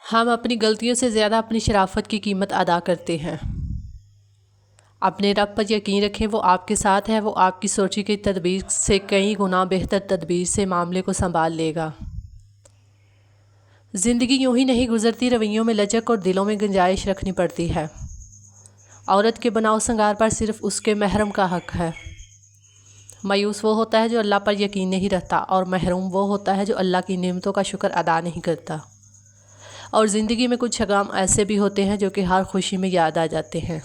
ہم اپنی غلطیوں سے زیادہ اپنی شرافت کی قیمت ادا کرتے ہیں۔ اپنے رب پر یقین رکھیں، وہ آپ کے ساتھ ہے، وہ آپ کی سوچی کی تدبیر سے کئی گنا بہتر تدبیر سے معاملے کو سنبھال لے گا۔ زندگی یوں ہی نہیں گزرتی، رویوں میں لچک اور دلوں میں گنجائش رکھنی پڑتی ہے۔ عورت کے بناؤ سنگار پر صرف اس کے محرم کا حق ہے۔ مایوس وہ ہوتا ہے جو اللہ پر یقین نہیں رکھتا، اور محروم وہ ہوتا ہے جو اللہ کی نعمتوں کا شکر ادا نہیں کرتا۔ اور زندگی میں کچھ پیغام ایسے بھی ہوتے ہیں جو کہ ہر خوشی میں یاد آ جاتے ہیں۔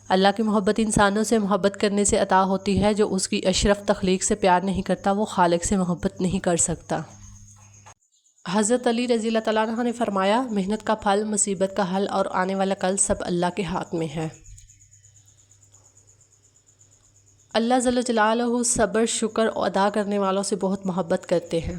اللہ کی محبت انسانوں سے محبت کرنے سے عطا ہوتی ہے۔ جو اس کی اشرف تخلیق سے پیار نہیں کرتا، وہ خالق سے محبت نہیں کر سکتا۔ حضرت علی رضی اللہ تعالیٰ عنہ نے فرمایا، محنت کا پھل، مصیبت کا حل اور آنے والا کل سب اللہ کے ہاتھ میں ہے۔ اللہ جل جلالہ صبر شکر ادا کرنے والوں سے بہت محبت کرتے ہیں۔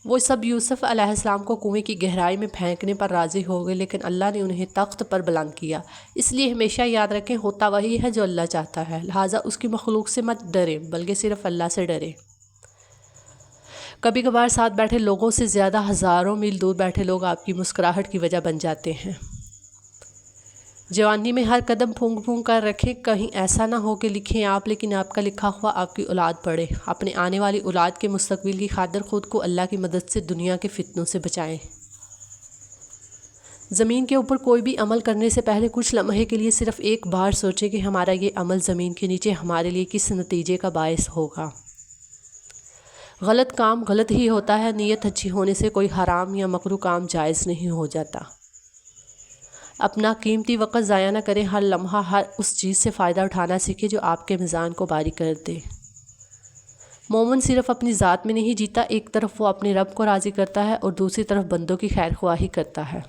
وہ سب یوسف علیہ السلام کو کنویں کی گہرائی میں پھینکنے پر راضی ہو گئے، لیکن اللہ نے انہیں تخت پر بلند کیا۔ اس لیے ہمیشہ یاد رکھیں، ہوتا وہی ہے جو اللہ چاہتا ہے، لہٰذا اس کی مخلوق سے مت ڈریں بلکہ صرف اللہ سے ڈریں۔ کبھی کبھار ساتھ بیٹھے لوگوں سے زیادہ ہزاروں میل دور بیٹھے لوگ آپ کی مسکراہٹ کی وجہ بن جاتے ہیں۔ جوانی میں ہر قدم پھونک پھونک کر رکھیں، کہیں ایسا نہ ہو کہ لکھیں آپ لیکن آپ کا لکھا ہوا آپ کی اولاد پڑھے۔ اپنے آنے والی اولاد کے مستقبل کی خاطر خود کو اللہ کی مدد سے دنیا کے فتنوں سے بچائیں۔ زمین کے اوپر کوئی بھی عمل کرنے سے پہلے کچھ لمحے کے لیے صرف ایک بار سوچیں کہ ہمارا یہ عمل زمین کے نیچے ہمارے لیے کس نتیجے کا باعث ہوگا۔ غلط کام غلط ہی ہوتا ہے، نیت اچھی ہونے سے کوئی حرام یا مکروہ کام جائز نہیں ہو جاتا۔ اپنا قیمتی وقت ضائع نہ کریں، ہر لمحہ ہر اس چیز سے فائدہ اٹھانا سیکھیں جو آپ کے میزان کو باری کر دے۔ مومن صرف اپنی ذات میں نہیں جیتا، ایک طرف وہ اپنے رب کو راضی کرتا ہے اور دوسری طرف بندوں کی خیر خواہی کرتا ہے۔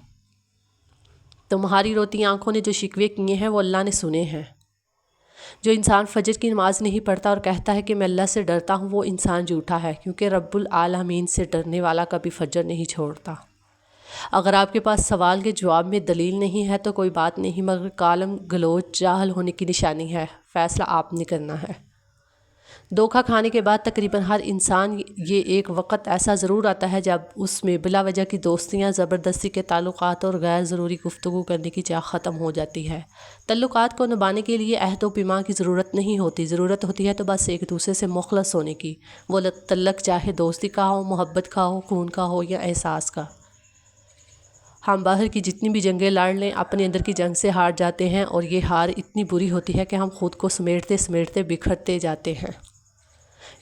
تمہاری روتی آنکھوں نے جو شکوے کیے ہیں وہ اللہ نے سنے ہیں۔ جو انسان فجر کی نماز نہیں پڑھتا اور کہتا ہے کہ میں اللہ سے ڈرتا ہوں، وہ انسان جھوٹا ہے، کیونکہ رب العالمین سے ڈرنے والا کبھی فجر نہیں چھوڑتا۔ اگر آپ کے پاس سوال کے جواب میں دلیل نہیں ہے تو کوئی بات نہیں، مگر کالم گلوچ جاہل ہونے کی نشانی ہے۔ فیصلہ آپ نے کرنا ہے۔ دھوکہ کھانے کے بعد تقریباً ہر انسان یہ ایک وقت ایسا ضرور آتا ہے جب اس میں بلا وجہ کی دوستیاں، زبردستی کے تعلقات اور غیر ضروری گفتگو کرنے کی چاہ ختم ہو جاتی ہے۔ تعلقات کو نبھانے کے لیے عہد و پیمان کی ضرورت نہیں ہوتی، ضرورت ہوتی ہے تو بس ایک دوسرے سے مخلص ہونے کی۔ وہ تعلق چاہے دوستی کا ہو، محبت کا ہو، خون کا ہو یا احساس کا۔ ہم باہر کی جتنی بھی جنگیں لڑ لیں، اپنے اندر کی جنگ سے ہار جاتے ہیں، اور یہ ہار اتنی بری ہوتی ہے کہ ہم خود کو سمیٹتے سمیٹتے بکھرتے جاتے ہیں۔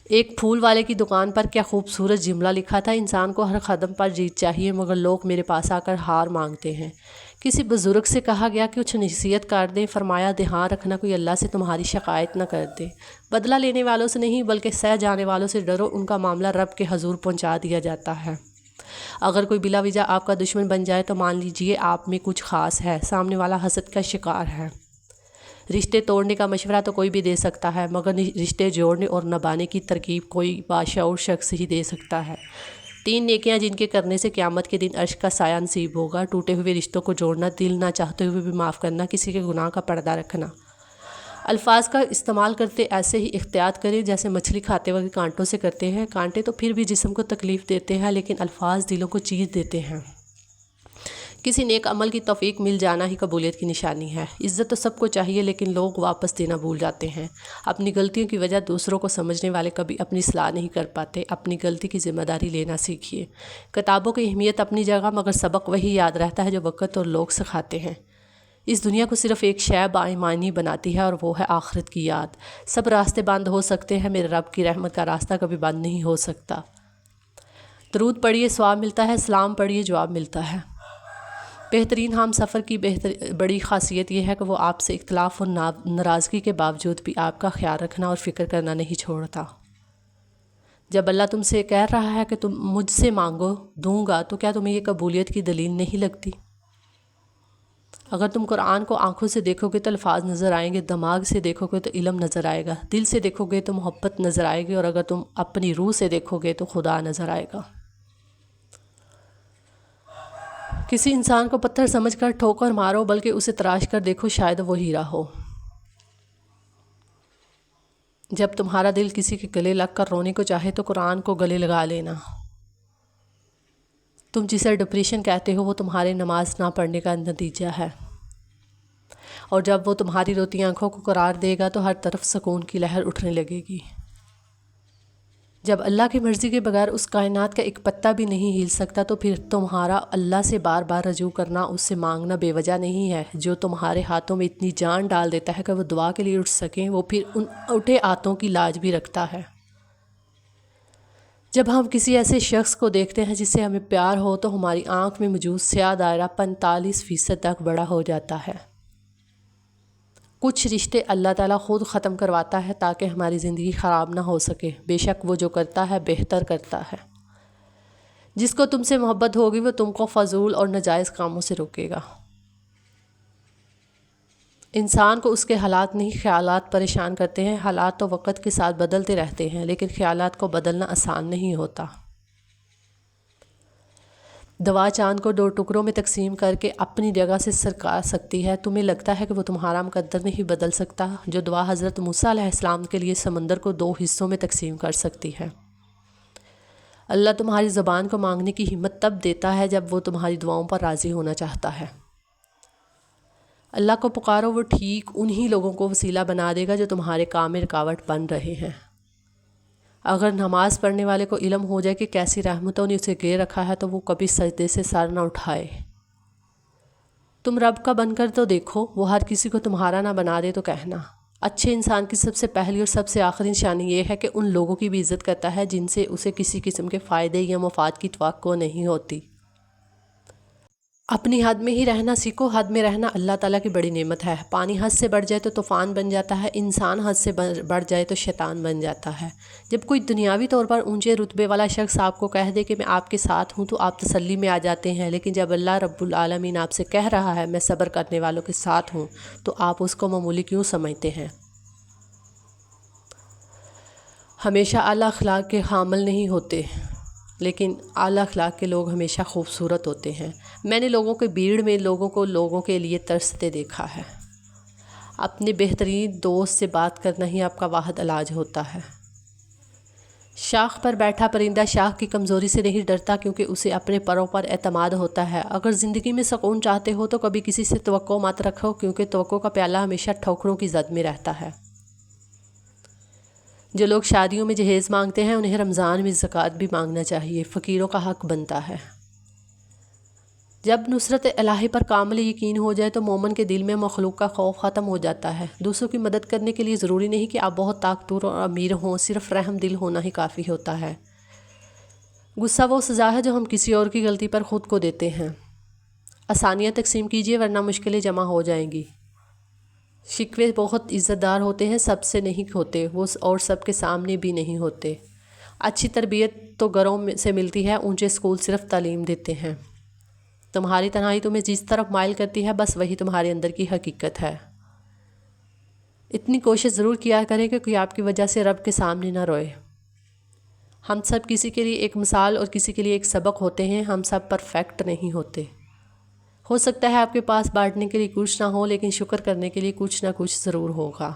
ایک پھول والے کی دکان پر کیا خوبصورت جملہ لکھا تھا، انسان کو ہر قدم پر جیت چاہیے مگر لوگ میرے پاس آ کر ہار مانگتے ہیں۔ کسی بزرگ سے کہا گیا کہ کچھ نصیحت کر دیں، فرمایا دھیان رکھنا کوئی اللہ سے تمہاری شکایت نہ کر دے۔ بدلہ لینے والوں سے نہیں بلکہ سہ جانے والوں سے ڈرو، ان کا معاملہ رب کے حضور پہنچا دیا جاتا ہے۔ اگر کوئی بلا وجہ آپ کا دشمن بن جائے تو مان لیجئے آپ میں کچھ خاص ہے، سامنے والا حسد کا شکار ہے۔ رشتے توڑنے کا مشورہ تو کوئی بھی دے سکتا ہے، مگر رشتے جوڑنے اور نبھانے کی ترکیب کوئی باشعور شخص ہی دے سکتا ہے۔ 3 نیکیاں جن کے کرنے سے قیامت کے دن عرش کا سایہ نصیب ہوگا: ٹوٹے ہوئے رشتوں کو جوڑنا، دل نہ چاہتے ہوئے بھی معاف کرنا، کسی کے گناہ کا پردہ رکھنا۔ الفاظ کا استعمال کرتے ایسے ہی احتیاط کریں جیسے مچھلی کھاتے وقت کانٹوں سے کرتے ہیں۔ کانٹے تو پھر بھی جسم کو تکلیف دیتے ہیں، لیکن الفاظ دلوں کو چیر دیتے ہیں۔ کسی نیک عمل کی توفیق مل جانا ہی قبولیت کی نشانی ہے۔ عزت تو سب کو چاہیے، لیکن لوگ واپس دینا بھول جاتے ہیں۔ اپنی غلطیوں کی وجہ دوسروں کو سمجھنے والے کبھی اپنی اصلاح نہیں کر پاتے۔ اپنی غلطی کی ذمہ داری لینا سیکھیے۔ کتابوں کی اہمیت اپنی جگہ، مگر سبق وہی یاد رہتا ہے جو وقت اور لوگ سکھاتے ہیں۔ اس دنیا کو صرف ایک شے بائمانی بناتی ہے، اور وہ ہے آخرت کی یاد۔ سب راستے بند ہو سکتے ہیں، میرے رب کی رحمت کا راستہ کبھی بند نہیں ہو سکتا۔ درود پڑھیے ثواب ملتا ہے، سلام پڑھیے جواب ملتا ہے۔ بہترین ہم سفر کی بڑی خاصیت یہ ہے کہ وہ آپ سے اختلاف اور ناراضگی کے باوجود بھی آپ کا خیال رکھنا اور فکر کرنا نہیں چھوڑتا۔ جب اللہ تم سے کہہ رہا ہے کہ تم مجھ سے مانگو دوں گا، تو کیا تمہیں یہ قبولیت کی دلیل نہیں لگتی؟ اگر تم قرآن کو آنکھوں سے دیکھو گے تو الفاظ نظر آئیں گے، دماغ سے دیکھو گے تو علم نظر آئے گا، دل سے دیکھو گے تو محبت نظر آئے گی، اور اگر تم اپنی روح سے دیکھو گے تو خدا نظر آئے گا۔ کسی انسان کو پتھر سمجھ کر ٹھوکر مارو، بلکہ اسے تراش کر دیکھو، شاید وہ ہیرا ہو۔ جب تمہارا دل کسی کے گلے لگ کر رونے کو چاہے تو قرآن کو گلے لگا لینا۔ تم جسے ڈپریشن کہتے ہو وہ تمہارے نماز نہ پڑھنے کا نتیجہ ہے، اور جب وہ تمہاری روتی آنکھوں کو قرار دے گا تو ہر طرف سکون کی لہر اٹھنے لگے گی۔ جب اللہ کی مرضی کے بغیر اس کائنات کا ایک پتا بھی نہیں ہل سکتا تو پھر تمہارا اللہ سے بار بار رجوع کرنا، اس سے مانگنا بے وجہ نہیں ہے۔ جو تمہارے ہاتھوں میں اتنی جان ڈال دیتا ہے کہ وہ دعا کے لیے اٹھ سکیں، وہ پھر ان اٹھے ہاتھوں کی لاج بھی رکھتا ہے۔ جب ہم کسی ایسے شخص کو دیکھتے ہیں جس سے ہمیں پیار ہو تو ہماری آنکھ میں موجود سیاہ دائرہ 45% تک بڑا ہو جاتا ہے۔ کچھ رشتے اللہ تعالیٰ خود ختم کرواتا ہے تاکہ ہماری زندگی خراب نہ ہو سکے۔ بے شک وہ جو کرتا ہے بہتر کرتا ہے۔ جس کو تم سے محبت ہوگی وہ تم کو فضول اور ناجائز کاموں سے روکے گا۔ انسان کو اس کے حالات نہیں خیالات پریشان کرتے ہیں۔ حالات تو وقت کے ساتھ بدلتے رہتے ہیں لیکن خیالات کو بدلنا آسان نہیں ہوتا۔ دوا چاند کو 2 ٹکڑوں میں تقسیم کر کے اپنی جگہ سے سرکا سکتی ہے۔ تمہیں لگتا ہے کہ وہ تمہارا مقدر نہیں بدل سکتا؟ جو دعا حضرت موسیٰ علیہ السلام کے لیے سمندر کو 2 حصوں میں تقسیم کر سکتی ہے۔ اللہ تمہاری زبان کو مانگنے کی ہمت تب دیتا ہے جب وہ تمہاری دعاؤں پر راضی ہونا چاہتا ہے۔ اللہ کو پکارو، وہ ٹھیک انہی لوگوں کو وسیلہ بنا دے گا جو تمہارے کام میں رکاوٹ بن رہے ہیں۔ اگر نماز پڑھنے والے کو علم ہو جائے کہ کیسی رحمتوں نے اسے گھیر رکھا ہے تو وہ کبھی سجدے سے سر نہ اٹھائے۔ تم رب کا بن کر تو دیکھو، وہ ہر کسی کو تمہارا نہ بنا دے تو کہنا۔ اچھے انسان کی سب سے پہلی اور سب سے آخری نشانی یہ ہے کہ ان لوگوں کی بھی عزت کرتا ہے جن سے اسے کسی قسم کے فائدے یا مفاد کی توقع نہیں ہوتی۔ اپنی حد میں ہی رہنا سیکھو۔ حد میں رہنا اللہ تعالیٰ کی بڑی نعمت ہے۔ پانی حد سے بڑھ جائے تو طوفان بن جاتا ہے، انسان حد سے بڑھ جائے تو شیطان بن جاتا ہے۔ جب کوئی دنیاوی طور پر اونچے رتبے والا شخص آپ کو کہہ دے کہ میں آپ کے ساتھ ہوں تو آپ تسلی میں آ جاتے ہیں، لیکن جب اللہ رب العالمین آپ سے کہہ رہا ہے میں صبر کرنے والوں کے ساتھ ہوں تو آپ اس کو معمولی کیوں سمجھتے ہیں؟ ہمیشہ اعلیٰ اخلاق کے حامل نہیں ہوتے، لیکن اعلیٰ اخلاق کے لوگ ہمیشہ خوبصورت ہوتے ہیں۔ میں نے لوگوں کے بھیڑ میں لوگوں کے لیے ترستے دیکھا ہے۔ اپنے بہترین دوست سے بات کرنا ہی آپ کا واحد علاج ہوتا ہے۔ شاخ پر بیٹھا پرندہ شاخ کی کمزوری سے نہیں ڈرتا کیونکہ اسے اپنے پروں پر اعتماد ہوتا ہے۔ اگر زندگی میں سکون چاہتے ہو تو کبھی کسی سے توقع مت رکھو کیونکہ توقع کا پیالہ ہمیشہ ٹھوکروں کی زد میں رہتا ہے۔ جو لوگ شادیوں میں جہیز مانگتے ہیں انہیں رمضان میں زکوٰۃ بھی مانگنا چاہیے، فقیروں کا حق بنتا ہے۔ جب نصرت الہی پر کامل یقین ہو جائے تو مومن کے دل میں مخلوق کا خوف ختم ہو جاتا ہے۔ دوسروں کی مدد کرنے کے لیے ضروری نہیں کہ آپ بہت طاقتور اور امیر ہوں، صرف رحم دل ہونا ہی کافی ہوتا ہے۔ غصہ وہ سزا ہے جو ہم کسی اور کی غلطی پر خود کو دیتے ہیں۔ آسانیاں تقسیم کیجیے ورنہ مشکلیں جمع ہو جائیں گی۔ شکوے بہت عزت دار ہوتے ہیں، سب سے نہیں ہوتے وہ اور سب کے سامنے بھی نہیں ہوتے۔ اچھی تربیت تو گھروں سے ملتی ہے، اونچے اسکول صرف تعلیم دیتے ہیں۔ تمہاری تنہائی تمہیں جس طرف مائل کرتی ہے بس وہی تمہارے اندر کی حقیقت ہے۔ اتنی کوشش ضرور کیا کریں کہ کوئی آپ کی وجہ سے رب کے سامنے نہ روئے۔ ہم سب کسی کے لیے ایک مثال اور کسی کے لیے ایک سبق ہوتے ہیں، ہم سب پرفیکٹ نہیں ہوتے۔ ہو سکتا ہے آپ کے پاس بانٹنے کے لیے کچھ نہ ہو لیکن شکر کرنے کے لیے کچھ نہ کچھ ضرور ہوگا۔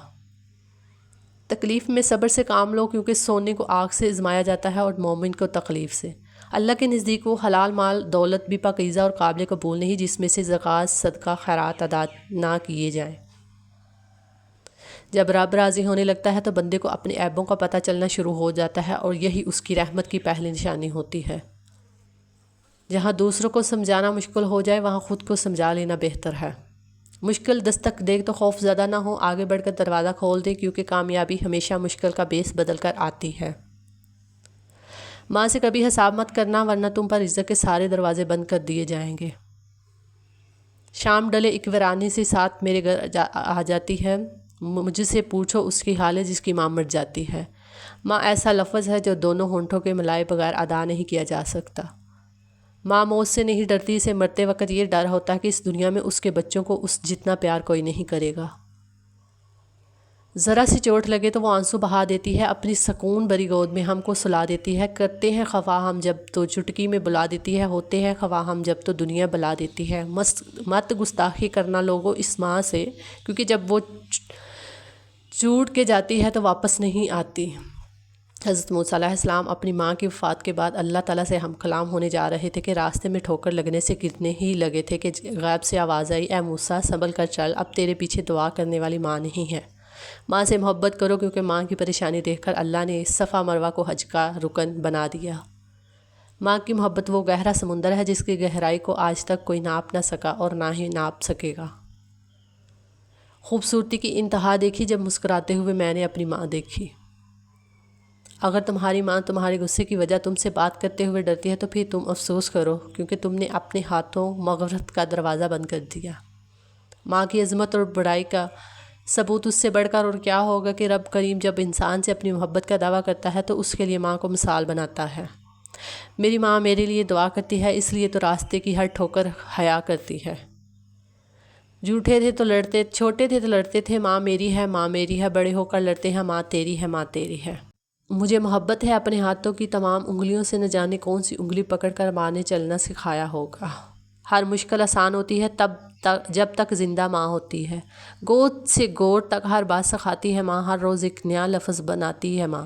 تکلیف میں صبر سے کام لو کیونکہ سونے کو آگ سے آزمایا جاتا ہے اور مومن کو تکلیف سے۔ اللہ کے نزدیک وہ حلال مال دولت بھی پاکیزہ اور قابل قبول نہیں جس میں سے زکوٰۃ صدقہ خیرات ادا نہ کیے جائیں۔ جب رب راضی ہونے لگتا ہے تو بندے کو اپنے عیبوں کا پتہ چلنا شروع ہو جاتا ہے اور یہی اس کی رحمت کی پہلی نشانی ہوتی ہے۔ جہاں دوسروں کو سمجھانا مشکل ہو جائے وہاں خود کو سمجھا لینا بہتر ہے۔ مشکل دستک دے تو خوف زدہ نہ ہو، آگے بڑھ کر دروازہ کھول دے کیونکہ کامیابی ہمیشہ مشکل کا بیس بدل کر آتی ہے۔ ماں سے کبھی حساب مت کرنا ورنہ تم پر عزت کے سارے دروازے بند کر دیے جائیں گے۔ شام ڈلے ایک ویرانی سے ساتھ میرے گھر آ جاتی ہے، مجھ سے پوچھو اس کی حال ہے جس کی ماں مر جاتی ہے۔ ماں ایسا لفظ ہے جو دونوں ہونٹوں کے ملائے بغیر ادا نہیں کیا جا سکتا۔ ماں موت سے نہیں ڈرتی، اسے مرتے وقت یہ ڈر ہوتا ہے کہ اس دنیا میں اس کے بچوں کو اس جتنا پیار کوئی نہیں کرے گا۔ ذرا سی چوٹ لگے تو وہ آنسو بہا دیتی ہے، اپنی سکون بری گود میں ہم کو سلا دیتی ہے۔ کرتے ہیں خواہ ہم جب تو چٹکی میں بلا دیتی ہے، ہوتے ہیں خواہ ہم جب تو دنیا بلا دیتی ہے۔ مت گستاخی کرنا لوگوں اس ماں سے کیونکہ جب وہ چوٹ کے جاتی ہے تو واپس نہیں آتی۔ حضرت موسیٰ علیہ السلام اپنی ماں کی وفات کے بعد اللہ تعالیٰ سے ہم کلام ہونے جا رہے تھے کہ راستے میں ٹھوکر لگنے سے گرنے ہی لگے تھے کہ غیب سے آواز آئی، اے موسیٰ سنبھل کر چل، اب تیرے پیچھے دعا کرنے والی ماں نہیں ہے۔ ماں سے محبت کرو، کیونکہ ماں کی پریشانی دیکھ کر اللہ نے صفا مروہ کو حج کا رکن بنا دیا۔ ماں کی محبت وہ گہرا سمندر ہے جس کی گہرائی کو آج تک کوئی ناپ نہ سکا اور نہ ہی ناپ سکے گا۔ خوبصورتی کی انتہا دیکھی جب مسکراتے ہوئے میں نے اپنی ماں دیکھی۔ اگر تمہاری ماں تمہارے غصے کی وجہ تم سے بات کرتے ہوئے ڈرتی ہے تو پھر تم افسوس کرو، کیونکہ تم نے اپنے ہاتھوں مغفرت کا دروازہ بند کر دیا۔ ماں کی عظمت اور بڑائی کا ثبوت اس سے بڑھ کر اور کیا ہوگا کہ رب کریم جب انسان سے اپنی محبت کا دعویٰ کرتا ہے تو اس کے لیے ماں کو مثال بناتا ہے۔ میری ماں میرے لیے دعا کرتی ہے، اس لیے تو راستے کی ہر ٹھوکر حیا کرتی ہے۔ جھوٹے تھے تو لڑتے، چھوٹے تھے تو لڑتے تھے، ماں میری ہے، ماں میری ہے، بڑے ہو کر لڑتے ہیں، ماں تیری ہے، ماں تیری ہے۔ مجھے محبت ہے اپنے ہاتھوں کی تمام انگلیوں سے، نہ جانے کون سی انگلی پکڑ کر ماں نے چلنا سکھایا ہوگا۔ ہر مشکل آسان ہوتی ہے جب تک زندہ ماں ہوتی ہے۔ گود سے گود تک ہر بات سکھاتی ہے ماں، ہر روز ایک نیا لفظ بناتی ہے ماں۔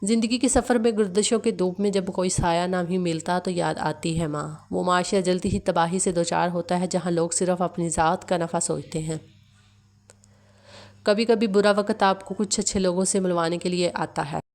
زندگی کے سفر میں گردشوں کے دھوپ میں جب کوئی سایہ نہ بھی ملتا تو یاد آتی ہے ماں۔ وہ معاشرہ جلدی ہی تباہی سے دوچار ہوتا ہے جہاں لوگ صرف اپنی ذات کا نفع سوچتے ہیں۔ کبھی کبھی برا وقت آپ کو کچھ اچھے لوگوں سے ملوانے کے لیے آتا ہے۔